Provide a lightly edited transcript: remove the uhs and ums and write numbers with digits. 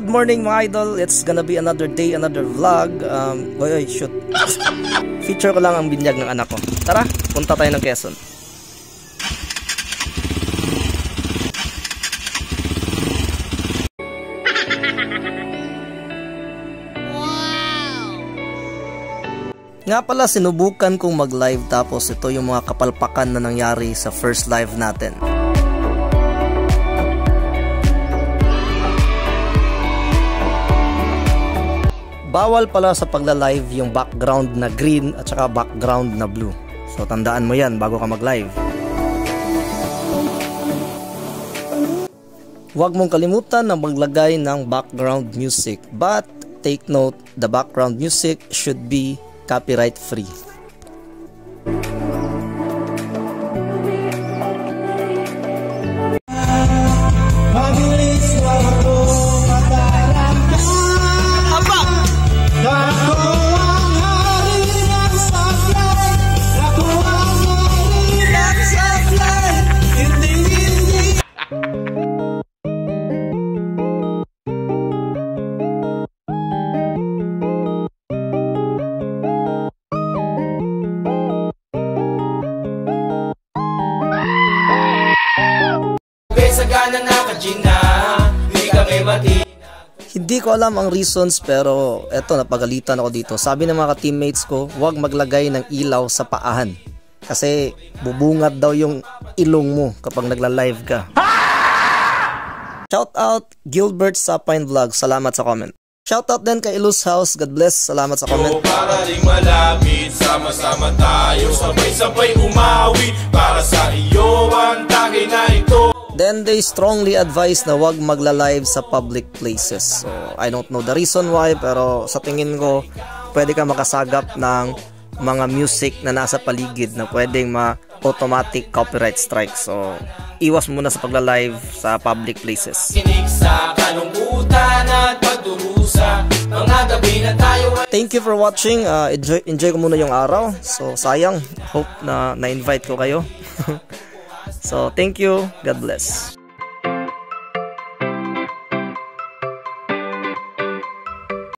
Good morning mga idol, it's gonna be another day, another vlog. Shoot. Feature ko lang ang binyag ng anak ko. Tara, punta tayo ng Quezon. Nga pala, sinubukan kong mag-live tapos ito yung mga kapalpakan na nangyari sa first live natin. Bawal pala sa pagla-live yung background na green at saka background na blue. So tandaan mo yan bago ka mag-live. Huwag mong kalimutan na maglagay ng background music. But take note, the background music should be copyright free. Hindi ko alam ang reasons pero eto, napagalitan ako dito. Sabi ng mga teammates ko, huwag maglagay ng ilaw sa paahan kasi bubungad daw yung ilong mo kapag nagla-live ka. Shout out Gilbert Sapine Vlog, salamat sa comment. Shout out din kay Ilus House, God bless, salamat sa comment. Para ring malapit, sama-sama tayo, sabay-sabay umawi para sa iyo ang tagay na ito. Then they strongly advise na wag magla-live sa public places. So I don't know the reason why, pero sa tingin ko pwede ka makasagap ng mga music na nasa paligid na pwedeng ma-automatic copyright strike. So iwas muna sa pagla-live sa public places. Thank you for watching. Enjoy ko muna yung araw. So sayang, hope na na-invite ko kayo. So thank you, God bless.